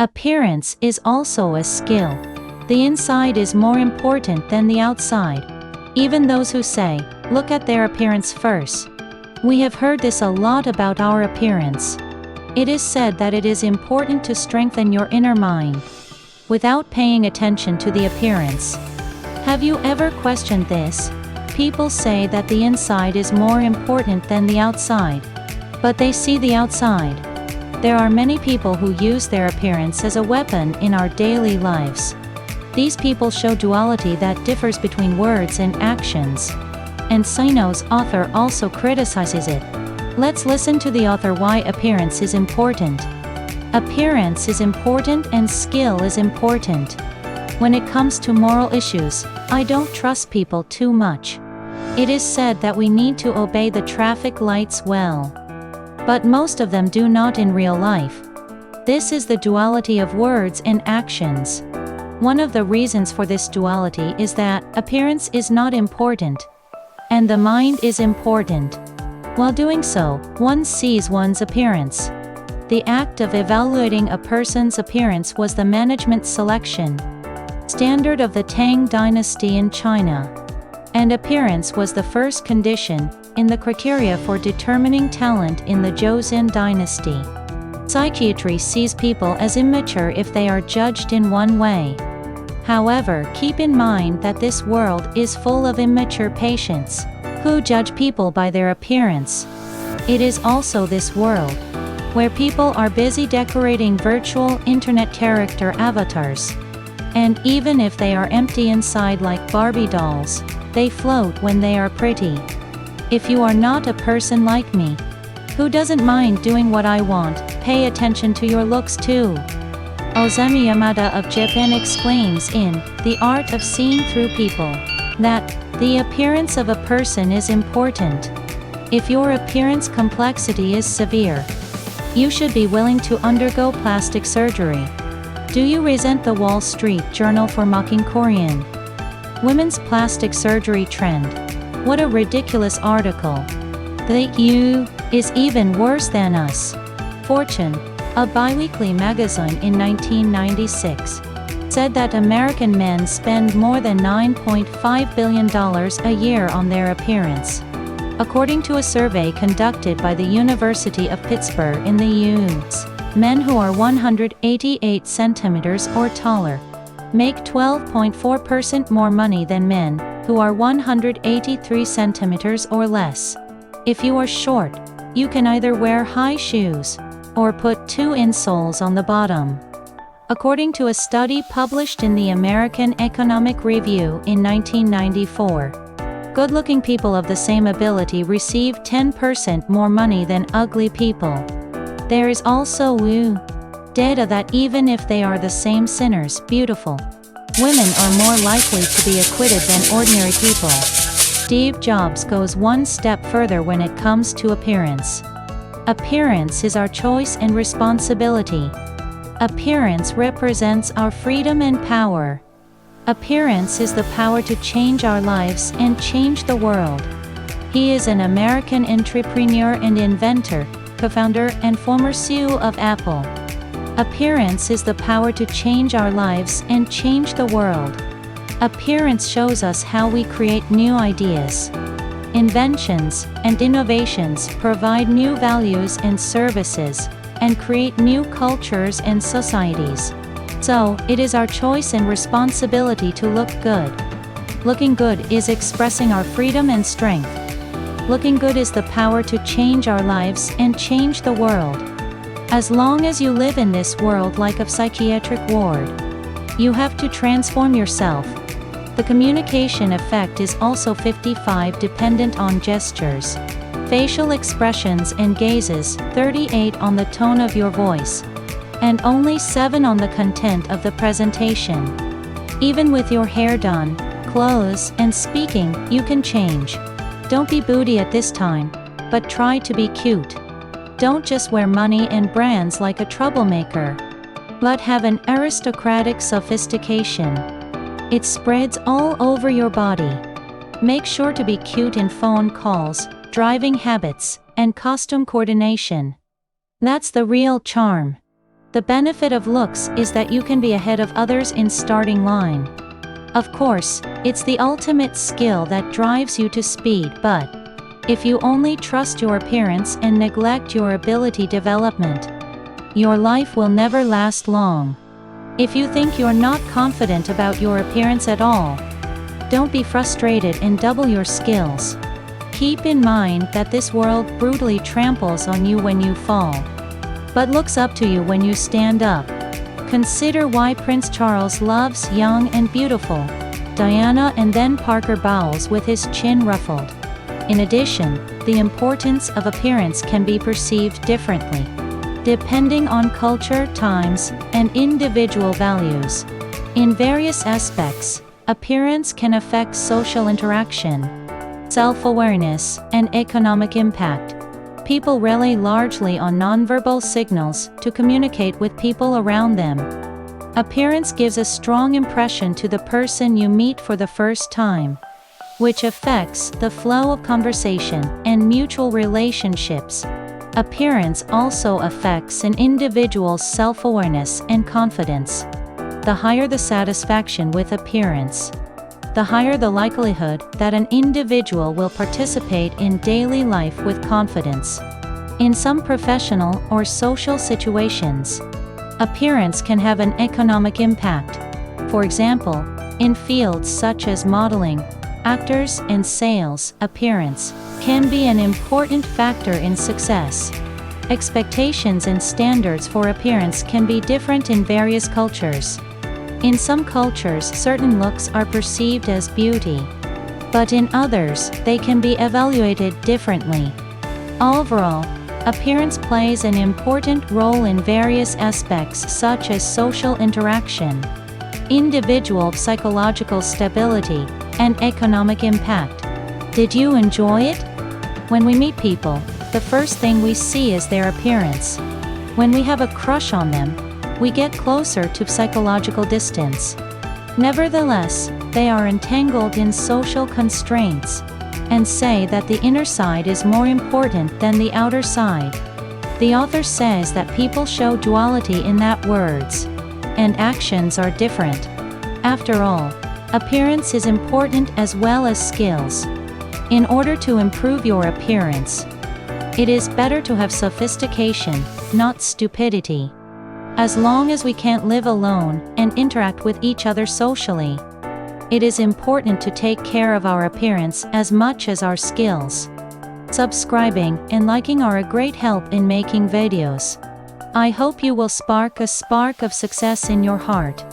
Appearance is also a skill. The inside is more important than the outside. Even those who say, look at their appearance first. We have heard this a lot about our appearance. It is said that it is important to strengthen your inner mind without paying attention to the appearance. Have you ever questioned this? People say that the inside is more important than the outside, but they see the outside. There are many people who use their appearance as a weapon in our daily lives. These people show duality that differs between words and actions. And SayNo's author also criticizes it. Let's listen to the author why appearance is important. Appearance is important and skill is important. When it comes to moral issues, I don't trust people too much. It is said that we need to obey the traffic lights well. But most of them do not in real life. This is the duality of words and actions. One of the reasons for this duality is that appearance is not important, and the mind is important. While doing so, one sees one's appearance. The act of evaluating a person's appearance was the management selection standard of the Tang dynasty in China. And appearance was the first condition in the criteria for determining talent in the Joseon dynasty. Psychiatry sees people as immature if they are judged in one way. However, keep in mind that this world is full of immature patients who judge people by their appearance. It is also this world where people are busy decorating virtual internet character avatars. And even if they are empty inside like Barbie dolls, they float when they are pretty. If you are not a person like me, who doesn't mind doing what I want, pay attention to your looks too. Ozami Yamada of Japan exclaims in The Art of Seeing Through People that the appearance of a person is important. If your appearance complexity is severe, you should be willing to undergo plastic surgery. Do you resent the Wall Street Journal for mocking Korean women's plastic surgery trend? What a ridiculous article. The EU is even worse than us. Fortune, a biweekly magazine in 1996, said that American men spend more than $9.5 billion a year on their appearance. According to a survey conducted by the University of Pittsburgh in the US, men who are 188 centimeters or taller make 12.4% more money than men who are 183 centimeters or less. If you are short, you can either wear high shoes or put 2 insoles on the bottom. According to a study published in the American Economic Review in 1994, good-looking people of the same ability receive 10% more money than ugly people. There is also data that even if they are the same sinners, beautiful women are more likely to be acquitted than ordinary people. Steve Jobs goes one step further when it comes to appearance. Appearance is our choice and responsibility. Appearance represents our freedom and power. Appearance is the power to change our lives and change the world. He is an American entrepreneur and inventor, co-founder and former CEO of Apple. Appearance is the power to change our lives and change the world. Appearance shows us how we create new ideas. Inventions and innovations provide new values and services, and create new cultures and societies. So, it is our choice and responsibility to look good. Looking good is expressing our freedom and strength. Looking good is the power to change our lives and change the world. As long as you live in this world like a psychiatric ward, you have to transform yourself. The communication effect is also 55 dependent on gestures, facial expressions and gazes, 38 on the tone of your voice, and only 7 on the content of the presentation. Even with your hair done, clothes, and speaking, you can change. Don't be booty at this time, but try to be cute. Don't just wear money and brands like a troublemaker, but have an aristocratic sophistication. It spreads all over your body. Make sure to be cute in phone calls, driving habits, and costume coordination. That's the real charm. The benefit of looks is that you can be ahead of others in starting line. Of course, it's the ultimate skill that drives you to speed, but if you only trust your appearance and neglect your ability development, your life will never last long. If you think you're not confident about your appearance at all, don't be frustrated and double your skills. Keep in mind that this world brutally tramples on you when you fall, but looks up to you when you stand up. Consider why Prince Charles loves young and beautiful Diana and then Parker Bowles with his chin ruffled. In addition, the importance of appearance can be perceived differently, depending on culture, times, and individual values. In various aspects, appearance can affect social interaction, self-awareness, and economic impact. People rely largely on nonverbal signals to communicate with people around them. Appearance gives a strong impression to the person you meet for the first time, which affects the flow of conversation and mutual relationships. Appearance also affects an individual's self-awareness and confidence. The higher the satisfaction with appearance, the higher the likelihood that an individual will participate in daily life with confidence. In some professional or social situations, appearance can have an economic impact. For example, in fields such as modeling, actors, and sales, appearance can be an important factor in success. Expectations and standards for appearance can be different in various cultures. In some cultures, certain looks are perceived as beauty, but in others, they can be evaluated differently. Overall, appearance plays an important role in various aspects such as social interaction, individual psychological stability, and economic impact. Did you enjoy it? When we meet people, the first thing we see is their appearance. When we have a crush on them, we get closer to psychological distance. Nevertheless, they are entangled in social constraints, and say that the inner side is more important than the outer side. The author says that people show duality in that words and actions are different. After all, appearance is important as well as skills. In order to improve your appearance, it is better to have sophistication, not stupidity. As long as we can't live alone and interact with each other socially, it is important to take care of our appearance as much as our skills. Subscribing and liking are a great help in making videos. I hope you will spark a spark of success in your heart.